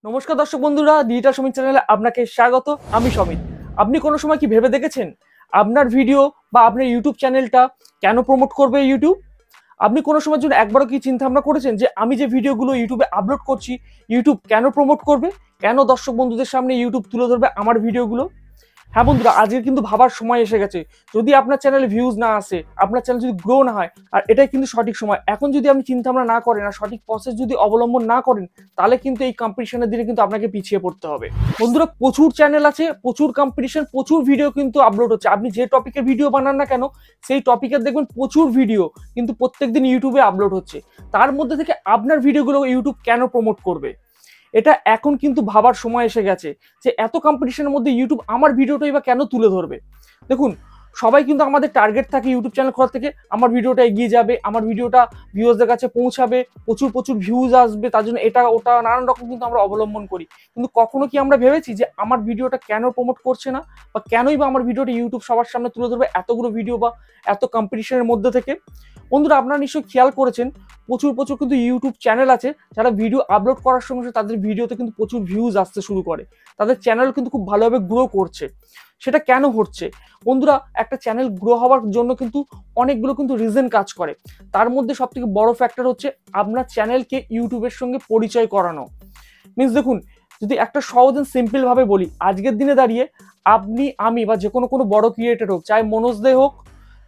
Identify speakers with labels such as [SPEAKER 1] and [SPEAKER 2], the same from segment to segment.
[SPEAKER 1] নমস্কার দর্শক বন্ধুরা, ডিজিটাল সমিত চ্যানেলে আপনাকে স্বাগত। আমি সমিত। আপনি কোনো সময় কি ভেবে দেখেছেন আপনার ভিডিও বা আপনার ইউটিউব চ্যানেলটা কেন প্রমোট করবে ইউটিউব? আপনি কোনো সময়ের জন্য একবারও কি চিন্তা ভাবনা করেছেন যে আমি যে ভিডিওগুলো ইউটিউবে আপলোড করছি ইউটিউব কেন প্রমোট করবে, কেন দর্শক বন্ধুদের সামনে ইউটিউব তুলে ধরবে আমার ভিডিওগুলো? হ্যাঁ বন্ধুরা, আজকে কিন্তু ভাবার সময় এসে গেছে। যদি আপনার চ্যানেলে ভিউজ না আসে, আপনার চ্যানেল যদি গ্রো না হয়, আর এটাই কিন্তু সঠিক সময়। এখন যদি আপনি চিন্তা ভাবনা না করেন আর সঠিক প্রসেস যদি অবলম্বন না করেন, তাহলে কিন্তু এই কম্পিটিশনের দিনে কিন্তু আপনাকে পিছিয়ে পড়তে হবে। বন্ধুরা, প্রচুর চ্যানেল আছে, প্রচুর কম্পিটিশন, প্রচুর ভিডিও কিন্তু আপলোড হচ্ছে। আপনি যে টপিকের ভিডিও বানান না কেন, সেই টপিকের দেখবেন প্রচুর ভিডিও কিন্তু প্রত্যেকদিন ইউটিউবে আপলোড হচ্ছে। তার মধ্যে থেকে আপনার ভিডিওগুলো ইউটিউব কেন প্রমোট করবে, এটা এখন কিন্তু ভাবার সময় এসে গেছে যে এত কম্পিটিশনের মধ্যে ইউটিউব আমার ভিডিওটাই বা কেন তুলে ধরবে। দেখুন, সবাই কিন্তু আমাদের টার্গেট থাকে ইউটিউব চ্যানেল খোলা থেকে আমার ভিডিওটা এগিয়ে যাবে, আমার ভিডিওটা ভিউয়ারদের কাছে পৌঁছাবে, প্রচুর প্রচুর ভিউজ আসবে, তার জন্য এটা ওটা নানান রকম কিন্তু আমরা অবলম্বন করি। কিন্তু কখনো কি আমরা ভেবেছি যে আমার ভিডিওটা কেন প্রমোট করছে না, বা কেনই বা আমার ভিডিওটা ইউটিউব সবার সামনে তুলে ধরবে এতগুলো ভিডিও বা এত কম্পিটিশনের মধ্যে থেকে? বন্ধুরা, আপনারা নিশ্চয়ই খেয়াল করেছেন প্রচুর প্রচুর কিন্তু ইউটিউব চ্যানেল আছে যারা ভিডিও আপলোড করার সঙ্গে সঙ্গে তাদের ভিডিওতে কিন্তু প্রচুর ভিউজ আসতে শুরু করে, তাদের চ্যানেল কিন্তু খুব ভালোভাবে গ্রো করছে। সেটা কেন হচ্ছে বন্ধুরা? একটা চ্যানেল গ্রো হওয়ার জন্য কিন্তু অনেকগুলো কিন্তু রিজন কাজ করে। তার মধ্যে সব থেকে বড় ফ্যাক্টর হচ্ছে আপনার চ্যানেলকে ইউটিউবের সঙ্গে পরিচয় করানো। মিনস দেখুন, যদি একটা সহজ এন্ড সিম্পল ভাবে বলি, আজকের দিনে দাঁড়িয়ে আপনি, আমি বা যে কোনো বড় ক্রিয়েটর হোক, চাই মনোজ দে হোক,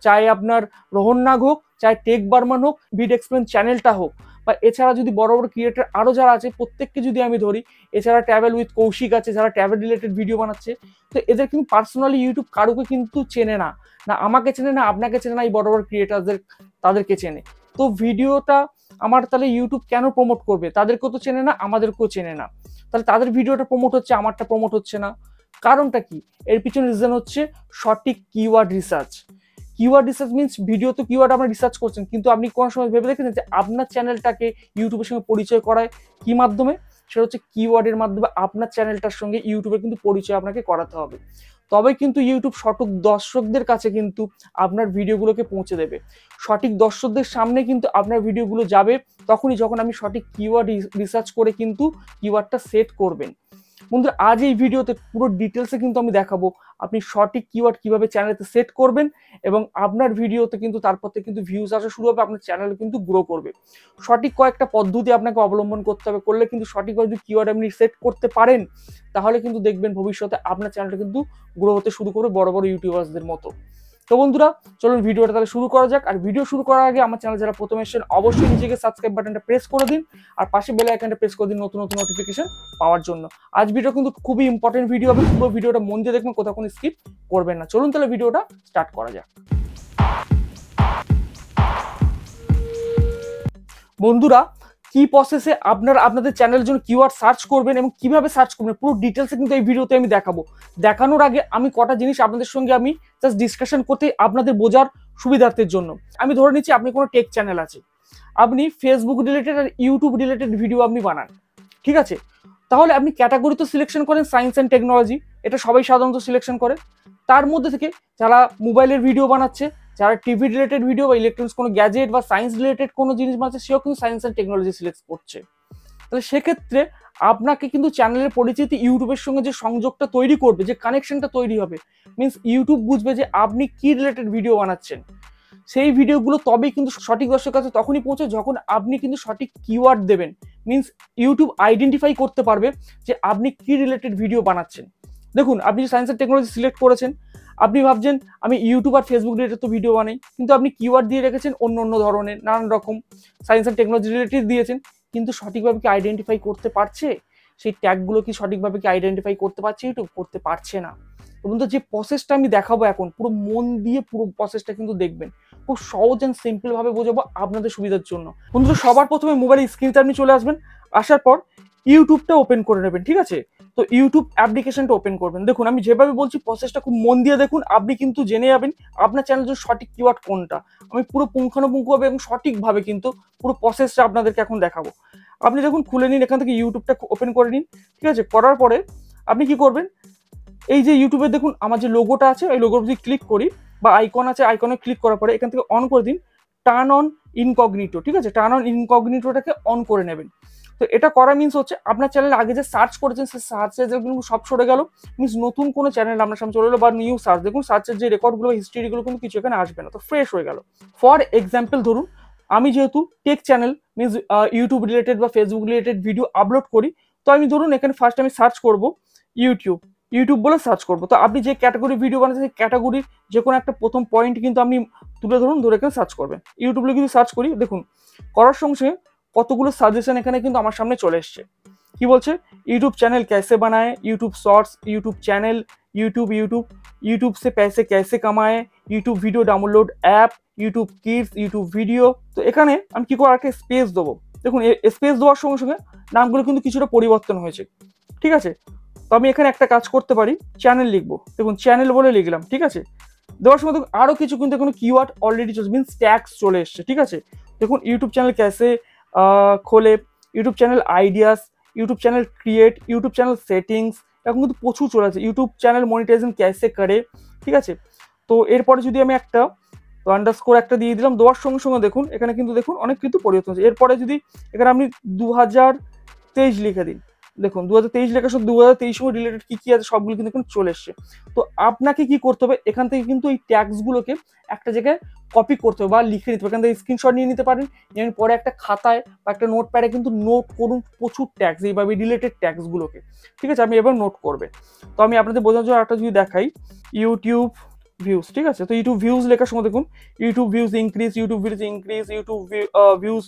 [SPEAKER 1] চাই আপনার রোহন নাগ হোক, চাই টেক বার্মান হোক, বিড এক্সপ্লেন চ্যানেলটা হোক, বা এছাড়া যদি বড় বড় ক্রিয়েটর আরও যারা আছে প্রত্যেককে যদি আমি ধরি, এছাড়া ট্রাভেল উইথ কৌশিক আছে যারা ট্রাভেল রিলেটেড ভিডিও বানাচ্ছে, তো এদের কিন্তু পার্সোনালি ইউটিউব কারোকে কিন্তু চেনে না, না আমাকে চেনে, না আপনাকে চেনে, না এই বড় বড় ক্রিয়েটারদের তাদেরকে চেনে। তো ভিডিওটা আমার তাহলে ইউটিউব কেন প্রমোট করবে? তাদেরকেও তো চেনে না, আমাদেরকেও চেনে না, তাহলে তাদের ভিডিওটা প্রমোট হচ্ছে, আমারটা প্রমোট হচ্ছে না। কারণটা কি? এর পিছনে রিজন হচ্ছে সঠিক keyword research. Keyword research means video তো কিওয়ার্ড আপনারা রিসার্চ করছেন, কিন্তু আপনি কোনো সময় ভেবে দেখেছেন যে আপনার চ্যানেলটাকে ইউটিউবের সঙ্গে পরিচয় করায় কি মাধ্যমে? সেটা হচ্ছে কিওয়ার্ডের মাধ্যমে। আপনার চ্যানেলটার সঙ্গে ইউটিউবের কিন্তু পরিচয় আপনাকে করাতে হবে, তবে কিন্তু ইউটিউব সঠিক দর্শকদের কাছে কিন্তু আপনার ভিডিওগুলোকে পৌঁছে দেবে। সঠিক দর্শকদের সামনে কিন্তু আপনার ভিডিওগুলো যাবে তখনই যখন আপনি সঠিক কিওয়ার্ড রিসার্চ করে কিন্তু কিওয়ার্ডটা সেট করবেন। বন্ধুরা, আজ এই ভিডিওতে পুরো ডিটেলসে কিন্তু আমি দেখাবো আপনি সঠিক কিওয়ার্ড কিভাবে চ্যানেলেতে সেট করবেন, এবং আপনার ভিডিওতে কিন্তু তারপর থেকে কিন্তু ভিউজ আসা শুরু হবে, আপনার চ্যানেল কিন্তু গ্রো করবে। সঠিক কয়েকটা পদ্ধতি আপনাকে অবলম্বন করতে হবে, করলে কিন্তু সঠিকভাবে যদি কিওয়ার্ড আপনি সেট করতে পারেন, তাহলে কিন্তু দেখবেন ভবিষ্যতে আপনার চ্যানেলটা কিন্তু গ্রো হতে শুরু করবে বড় বড় ইউটিউবারদের মতো। তো বন্ধুরা, চলুন ভিডিওটা তাহলে শুরু করা যাক। আর ভিডিও শুরু করার আগে আমার চ্যানেল যারা প্রথমে এসেছেন অবশ্যই নিজেকে সাবস্ক্রাইব বাটনটা প্রেস করে দিন, আর পাশে বেল আইকনটা প্রেস করে দিন নতুন নতুন নোটিফিকেশন পাওয়ার জন্য। আজ ভিডিও কিন্তু খুবই ইম্পর্টেন্ট ভিডিও হবে, পুরো ভিডিওটা মন দিয়ে দেখবেন, কোথাও কোনো স্কিপ করবেন না। চলুন তাহলে ভিডিওটা স্টার্ট করা যাক। বন্ধুরা, কি প্রসেসে আপনারা আপনাদের চ্যানেলের জন্য কিওয়ার্ড সার্চ করবেন এবং কিভাবে সার্চ করবেন পুরো ডিটেলসে কিন্তু এই ভিডিওতে আমি দেখাবো। দেখানোর আগে আমি কটা জিনিস আপনাদের সঙ্গে আমি জাস্ট ডিসকাশন করতে, আপনাদের বোঝার সুবিধার্থের জন্য। আমি ধরে নিচ্ছি আপনি কোনো টেক চ্যানেল আছে, আপনি ফেসবুক রিলেটেড আর ইউটিউব রিলেটেড ভিডিও আপনি বানান, ঠিক আছে? তাহলে আপনি ক্যাটাগরি তো সিলেকশন করেন সায়েন্স অ্যান্ড টেকনোলজি, এটা সবাই সাধারণত সিলেকশন করে। তার মধ্যে থেকে যারা মোবাইলের ভিডিও বানাচ্ছে, যারা টিভি রিলেটেড ভিডিও বা ইলেকট্রনিক্স কোনো গ্যাজেট বা সায়েন্স রিলেটেড কোনো জিনিস বানাচ্ছে, সেও কিন্তু সায়েন্স অ্যান্ড টেকনোলজি সিলেক্ট করছে। তাহলে সেক্ষেত্রে আপনাকে কিন্তু চ্যানেলের পরিচিতি ইউটিউবের সঙ্গে যে সংযোগটা তৈরি করবে, যে কানেকশনটা তৈরি হবে, মিনস ইউটিউব বুঝবে যে আপনি কি রিলেটেড ভিডিও বানাচ্ছেন। সেই ভিডিওগুলো তবেই কিন্তু সঠিক দর্শকের কাছে তখনই পৌঁছায় যখন আপনি কিন্তু সঠিক কিওয়ার্ড দেবেন। মিনস ইউটিউব আইডেন্টিফাই করতে পারবে যে আপনি কি রিলেটেড ভিডিও বানাচ্ছেন। দেখুন, আপনি যে সায়েন্স অ্যান্ড টেকনোলজি সিলেক্ট করেছেন, আপনি ভাবছেন আমি ইউটিউব আর ফেসবুক রিলেটেড তো ভিডিও বানাই, কিন্তু আপনি কিওয়ার্ড দিয়ে রেখেছেন অন্য অন্য ধরনের নানান রকম সায়েন্স অ্যান্ড টেকনোলজি রিলেটেড দিয়েছেন, কিন্তু সঠিকভাবে কি আইডেন্টিফাই করতে পারছে? সেই ট্যাগগুলো কি সঠিকভাবে কি আইডেন্টিফাই করতে পারছে ইউটিউব? করতে পারছে না। এবং তো যে প্রসেসটা আমি দেখাবো এখন, পুরো মন দিয়ে পুরো প্রসেসটা কিন্তু দেখবেন, খুব সহজ অ্যান্ড সিম্পল ভাবে বোঝাবো আপনাদের সুবিধার জন্য। বন্ধুরা, সবার প্রথমে মোবাইলের স্ক্রিনতে আপনি চলে আসবেন, আসার পর ইউটিউবটা ওপেন করে নেবেন, ঠিক আছে? তো ইউটিউব অ্যাপ্লিকেশনটা ওপেন করবেন। দেখুন, আমি যেভাবে বলছি প্রসেসটা খুব মন দিয়ে দেখুন, আপনি কিন্তু জেনে যাবেন আপনার চ্যানেলের জন্য সঠিক কিওয়ার্ড কোনটা। আমি পুরো পুঙ্খানুপুঙ্খভাবে এবং সঠিকভাবে কিন্তু পুরো প্রসেসটা আপনাদেরকে এখন দেখাবো। আপনি যখন খুলে নিন, এখান থেকে ইউটিউবটা ওপেন করে নিন, ঠিক আছে? করার পরে আপনি কি করবেন, এই যে ইউটিউবে দেখুন আমার যে লোগোটা আছে, ওই লোগোর যদি ক্লিক করি বা আইকন আছে, আইকনে ক্লিক করার পরে এখান থেকে অন করে দিন টার্ন অন ইনকগনিটো, ঠিক আছে? টার্ন অন ইনকগনিটোটাকে অন করে নেবেন। তো এটা করা মিনস হচ্ছে আপনার চ্যানেল আগে যে সার্চ করেছেন সেই সার্চ রেজাল্ট কিন্তু সব সরে গেল, মিনস নতুন কোনো চ্যানেল আপনার সামনে চলে এলো বা নিউ সার্চ, দেখুন সার্চের যে রেকর্ডগুলো হিস্ট্রিগুলো কিন্তু কিছু এখানে আসবে না, তো ফ্রেশ হয়ে গেল। ফর এক্সাম্পল ধরুন আমি যেহেতু take channel means YouTube related বা ফেসবুক রিলেটেড ভিডিও আপলোড করি, তো আমি ধরুন এখানে ফার্স্ট আমি সার্চ করব ইউটিউব বলে সার্চ করব। তো আপনি যে ক্যাটাগরি ভিডিও বানাচ্ছেন সেই ক্যাটাগরির যে কোনো একটা প্রথম পয়েন্ট কিন্তু আপনি ধরে এখানে সার্চ করবেন। ইউটিউবে কিন্তু সার্চ করি, দেখুন করার সঙ্গে সঙ্গে কতগুলো সাজেশন এখানে কিন্তু আমার সামনে চলে এসছে। কি বলছে, ইউটিউব চ্যানেল कैसे बनाए, YouTube shorts, YouTube channel, YouTube से पैसे कैसे कमाए, YouTube video download app, YouTube kids, YouTube video. তো এখানে আমি কি করে একটা স্পেস দেবো, দেখুন স্পেস দেওয়ার সঙ্গে সঙ্গে নামগুলো কিন্তু কিছুটা পরিবর্তন হয়েছে, ঠিক আছে। তো আমি এখানে একটা কাজ করতে পারি, চ্যানেল লিখবো, দেখুন চ্যানেল বলে লিখলাম, ঠিক আছে। দেওয়ার সময় দেখুন আরো কিছু কিন্তু কোনো কিওয়ার্ড অলরেডি চলছে, মিনস ট্যাগস চলে এসছে, ঠিক আছে। দেখুন ইউটিউব চ্যানেল कैसे খোলে, YouTube channel ideas, YouTube channel create, YouTube channel settings, এরকম কিন্তু প্রচুর চলে আছে, ইউটিউব চ্যানেল মনিটাইজেশন कैसे করে, ঠিক আছে। তো এরপরে যদি আমি একটা আন্ডারস্কোর একটা দিয়ে দিলাম, দেওয়ার সঙ্গে সঙ্গে দেখুন এখানে কিন্তু দেখুন অনেক কিন্তু পরিবর্তন হচ্ছে। এরপরে যদি এখানে আপনি 2023 লিখে দিন, দেখুন 2023 লেখার সব 2023 সঙ্গে রিলেটেড কি কি আছে সবগুলো কিন্তু এখন চলে এসছে। তো আপনাকে কি করতে হবে, এখান থেকে কিন্তু এই ট্যাগসগুলোকে একটা জায়গায় কপি করতে হবে বা লিখে নিতে হবে, এখান থেকে স্ক্রিনশট নিয়ে নিতে পারেন, যেমন পরে একটা খাতায় বা একটা নোট প্যাডে কিন্তু নোট করুন প্রচুর ট্যাগস, এইভাবে রিলেটেড ট্যাগসগুলোকে, ঠিক আছে। আমি এবার নোট করবে। তো আমি আপনাদের বোঝানোর জন্য একটা যদি দেখাই, ইউটিউব ভিউজ, ঠিক আছে। তো ইউটিউব ভিউজ লেখার সময় দেখুন YouTube views increase, YouTube views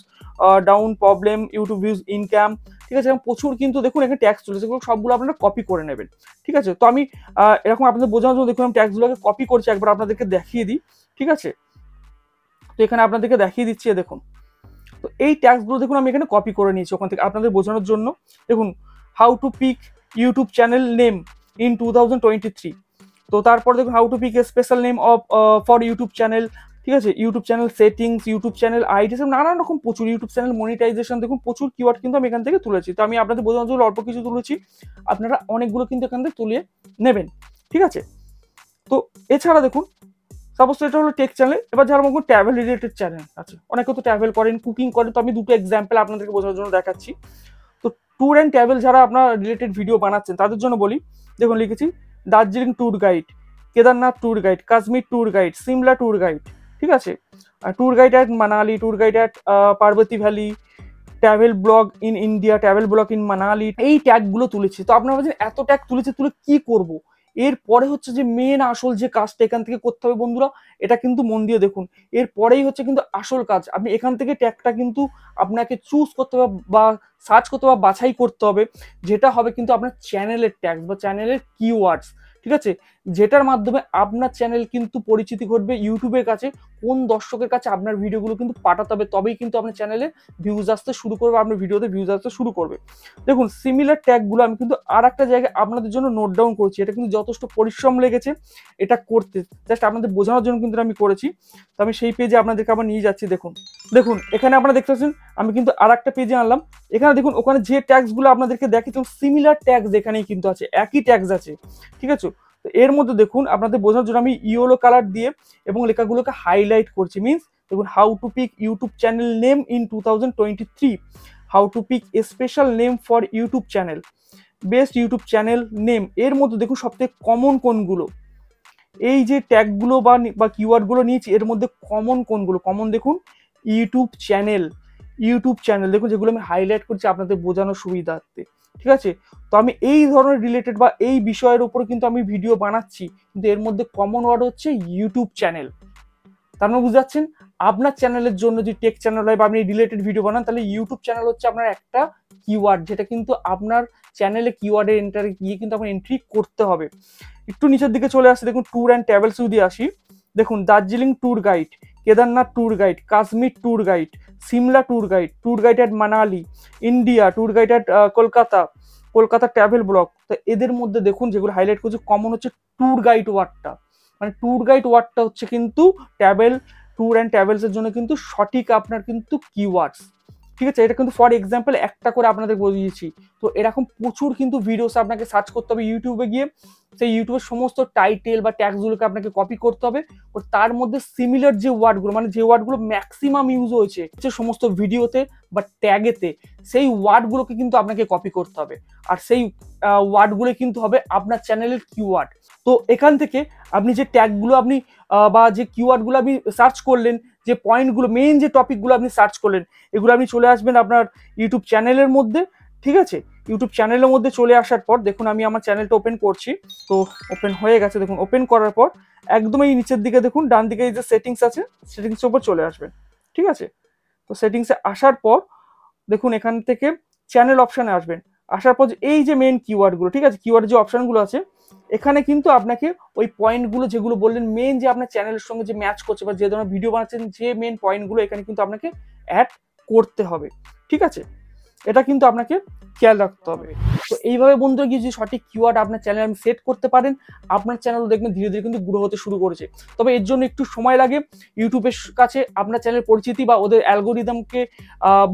[SPEAKER 1] down problem, YouTube views income, ঠিক আছে। এবং প্রচুর কিন্তু দেখুন এখানে ট্যাক্স চলেছে, সবগুলো আপনারা কপি করে নেবেন, ঠিক আছে। তো আমি এরকম আপনাদের বোঝানোর জন্য দেখুন আমি ট্যাক্সগুলোকে কপি করছি, একবার আপনাদেরকে দেখিয়ে দিই, ঠিক আছে। তো এখানে আপনাদেরকে দেখিয়ে দিচ্ছি, দেখুন তো এই ট্যাক্সগুলো দেখুন আমি এখানে কপি করে নিয়েছি ওখান থেকে আপনাদের বোঝানোর জন্য। দেখুন how to pick YouTube channel name in 2023, তো তারপর দেখুন how to pick a special name of for YouTube channel, ঠিক আছে। YouTube channel settings, YouTube channel IDs, নানান রকম প্রচুর, ইউটিউব চ্যানেল মনিটাইজেশন, দেখুন প্রচুর কিওয়ার্ড কিন্তু আমি এখান থেকে তুলেছি। তো আমি আপনাদের বোঝানোর জন্য অল্প কিছু তুলেছি, আপনারা অনেকগুলো কিন্তু এখান থেকে তুলে নেবেন, ঠিক আছে। তো এছাড়া দেখুন সাপোজ এটা হলো টেক চ্যানেল, এবার যারা মনে ট্রাভেল রিলেটেড চ্যানেল আছে, অনেকে তো ট্রাভেল করেন, কুকিং করেন, তো আমি দুটো এক্সাম্পল আপনাদেরকে বোঝানোর জন্য দেখাচ্ছি। তো ট্যুর অ্যান্ড ট্রাভেল যারা আপনার রিলেটেড ভিডিও বানাচ্ছেন তাদের জন্য বলি, দেখুন লিখেছি Darjeeling tour guide, Kedarnath tour guide, Kashmir tour guide, Shimla tour guide, ঠিক আছে। Tour guide at Manali, tour guide at Parvati valley, travel blog in India, travel blog in Manali, এই ট্যাগগুলো তুলেছি। তো আপনারা বলছেন এত ট্যাগ তুলেছি, তুলে কি করব? এরপরে হচ্ছে যে মেন আসল যে কাজটা এখান থেকে করতে হবে বন্ধুরা, এটা কিন্তু মন দিয়ে দেখুন, এরপরেই হচ্ছে কিন্তু আসল কাজ। আপনি এখান থেকে ট্যাগটা কিন্তু আপনাকে চুজ করতে হবে বা সার্চ করতে হবে, বাছাই করতে হবে, যেটা হবে কিন্তু আপনার চ্যানেলের ট্যাগ বা চ্যানেলের কিওয়ার্ডস, ঠিক আছে, যেটার মাধ্যমে আপনার চ্যানেল কিন্তু পরিচিতি ঘটবে ইউটিউবের কাছে, কোন দর্শকের কাছে আপনার ভিডিওগুলো কিন্তু পাঠাতে হবে, তবেই কিন্তু আপনার চ্যানেলে ভিউজ আসতে শুরু করবে, আপনার ভিডিওতে ভিউজ আসতে শুরু করবে। দেখুন সিমিলার ট্যাগগুলো আমি কিন্তু আর একটা জায়গায় আপনাদের জন্য নোট ডাউন করছি, এটা কিন্তু যথেষ্ট পরিশ্রম লেগেছে এটা করতে, জাস্ট আপনাদের বোঝানোর জন্য কিন্তু আমি করেছি। তো আমি সেই পেজে আপনাদেরকে আবার নিয়ে যাচ্ছি, দেখুন এখানে আপনারা দেখতে পাচ্ছেন আমি কিন্তু আর একটা পেজে আনলাম, এখানে দেখুন ওখানে যে ট্যাগসগুলো আপনাদেরকে দেখেছি সিমিলার ট্যাগস এখানেই কিন্তু আছে, একই ট্যাগস আছে, ঠিক আছে। তো এর মধ্যে দেখুন আপনাদের বোঝানোর জন্য আমি ইয়েলো কালার দিয়ে এবং লেখাগুলোকে হাইলাইট করছি, মিনস দেখুন how to pick YouTube channel name in 2023, how to pick a special name for YouTube channel, best YouTube channel name. এর মধ্যে দেখুন সবথেকে কমন কোনগুলো, এই যে ট্যাগগুলো বা কিওয়ার্ডগুলো নিয়েছি এর মধ্যে কমন কোনগুলো, কমন দেখুন ইউটিউব চ্যানেল দেখুন, যেগুলো আমি হাইলাইট করছি আপনাদের বোঝানোর সুবিধার্থে, ঠিক আছে। তো আমি এই ধরনের রিলেটেড বা এই বিষয়ের উপর কিন্তু আমি ভিডিও বানাচ্ছি, কিন্তু এর মধ্যে কমন ওয়ার্ড হচ্ছে ইউটিউব চ্যানেল। তার মানে বুঝতে পারছেন আপনার চ্যানেলের জন্য যদি টেক চ্যানেল হয় বা আপনি রিলেটেড ভিডিও বানান, তাহলে ইউটিউব চ্যানেল হচ্ছে আপনার একটা কিওয়ার্ড, যেটা কিন্তু আপনার চ্যানেলে কিওয়ার্ডের এন্টারে গিয়ে কিন্তু আপনার এন্ট্রি করতে হবে। একটু নিচের দিকে চলে আসছে, দেখুন ট্যুর অ্যান্ড ট্রাভেলস যদি আসি, দেখুন Darjeeling tour guide, Kedarnath tour guide, Kashmir tour guide, Shimla tour guide at Manali, India tour guide at Kolkata travel blog. তো এদের মধ্যে দেখুন যেগুলো হাইলাইট করছে কমন হচ্ছে ট্যুর গাইড ওয়ার্ডটা, মানে ট্যুর গাইড ওয়ার্ডটা হচ্ছে কিন্তু ট্যুর অ্যান্ড ট্রাভেলস এর জন্য কিন্তু সঠিক আপনার কিন্তু কিওয়ার্ডস, ঠিক আছে, এটা কিন্তু ফর এক্সাম্পল একটা করে আপনাদের বুঝিয়েছি। তো এরকম প্রচুর কিন্তু ভিডিওস আপনাকে সার্চ করতে হবে ইউটিউবে গিয়ে, সেই ইউটিউবের সমস্ত টাইটেল বা ট্যাগসগুলোকে আপনাকে কপি করতে হবে, ও তার মধ্যে সিমিলার যে ওয়ার্ডগুলো, মানে যে ওয়ার্ডগুলো ম্যাক্সিমাম ইউজ হয়েছে সমস্ত ভিডিওতে বা ট্যাগেতে, সেই ওয়ার্ডগুলোকে কিন্তু আপনাকে কপি করতে হবে। আর সেই ওয়ার্ডগুলো কিন্তু হবে আপনার চ্যানেলের কিওয়ার্ড। তো এখান থেকে আপনি যে ট্যাগগুলো আপনি বা যে কিওয়ার্ডগুলো আপনি সার্চ করলেন, যে পয়েন্টগুলো, মেইন যে টপিকগুলো আপনি সার্চ করলেন, এগুলো আপনি চলে আসবেন আপনার ইউটিউব চ্যানেলের মধ্যে। ঠিক আছে, ইউটিউব চ্যানেলের মধ্যে চলে আসার পর দেখুন আমি আমার চ্যানেলটা ওপেন করছি। তো ওপেন হয়ে গেছে, দেখুন ওপেন করার পর একদম এই নিচের দিকে দেখুন, ডান দিকে এই যে সেটিংস আছে, সেটিংসের উপর চলে আসবেন। ঠিক আছে, তো সেটিংসে আসার পর দেখুন এখান থেকে চ্যানেল অপশানে আসবেন। আসার পর এই যে মেন কিওয়ার্ডগুলো, ঠিক আছে, কিওয়ার্ড যে অপশানগুলো আছে, এখানে কিন্তু আপনাকে ওই পয়েন্টগুলো যেগুলো বললেন মেন, যে আপনার চ্যানেলের সঙ্গে যে ম্যাচ করছে বা যে ধরনের ভিডিও বানাচ্ছেন, যে মেন পয়েন্টগুলো এখানে কিন্তু আপনাকে অ্যাড করতে হবে। ঠিক আছে, এটা কিন্তু আপনাকে খেয়াল রাখতে হবে। তো এইভাবে বন্ধুরা গিয়ে যদি সঠিক কিওয়ার্ড আপনার চ্যানেলে আপনি সেট করতে পারেন, আপনার চ্যানেল দেখবেন ধীরে ধীরে কিন্তু গ্রো হতে শুরু করেছে। তবে এর জন্য একটু সময় লাগে, ইউটিউবের কাছে আপনার চ্যানেলের পরিচিতি বা ওদের অ্যালগোরিদমকে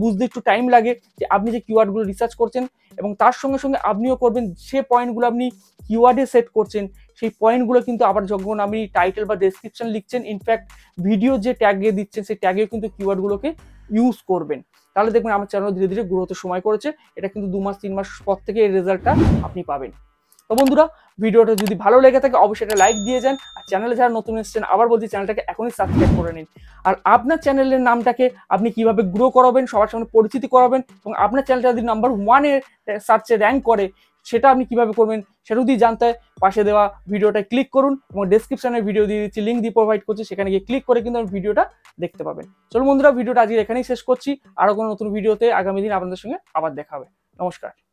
[SPEAKER 1] বুঝতে একটু টাইম লাগে, যে আপনি যে কিওয়ার্ডগুলো রিসার্চ করছেন এবং তার সঙ্গে সঙ্গে আপনিও করবেন যে পয়েন্টগুলো আপনি কিওয়ার্ডে সেট করছেন, সেই পয়েন্টগুলো কিন্তু আবার যখন আপনি টাইটেল বা ডেসক্রিপশন লিখছেন, ইনফ্যাক্ট ভিডিও যে ট্যাগে দিচ্ছেন, সেই ট্যাগে কিন্তু কিওয়ার্ডগুলোকে ইউজ করবেন। তাহলে দেখবেন আমার চ্যানেল ধীরে ধীরে গ্রো হতে সময় করেছে। এটা কিন্তু 2 মাস 3 মাস পর থেকে এই রেজাল্টটা আপনি পাবেন। তো বন্ধুরা, ভিডিওটা যদি ভালো লেগে থাকে অবশ্যই একটা লাইক দিয়ে যান, আর চ্যানেলে যারা নতুন এসেছেন আবার বলছি চ্যানেলটাকে এখনই সাবস্ক্রাইব করে নিন। আর আপনার চ্যানেলের নামটাকে আপনি কিভাবে গ্রো করাবেন, সবার সঙ্গে পরিচিতি করাবেন, এবং আপনার চ্যানেলটা যদি নাম্বার 1 এ সার্চে র্যাঙ্ক করে, সেটা আপনি কিভাবে করবেন সেটা যদি জানতে হয়, পাশে দেওয়া ভিডিওটা ক্লিক করুন এবং ডেসক্রিপশনে ভিডিও দিয়ে দিচ্ছি, লিঙ্ক দিয়ে প্রোভাইড করছি, সেখানে গিয়ে ক্লিক করে কিন্তু ভিডিওটা দেখতে পাবেন। চলুন বন্ধুরা, ভিডিওটা আজকে এখানেই শেষ করছি। আরো কোনো নতুন ভিডিওতে আগামী দিন আপনাদের সঙ্গে আবার দেখা হবে। নমস্কার।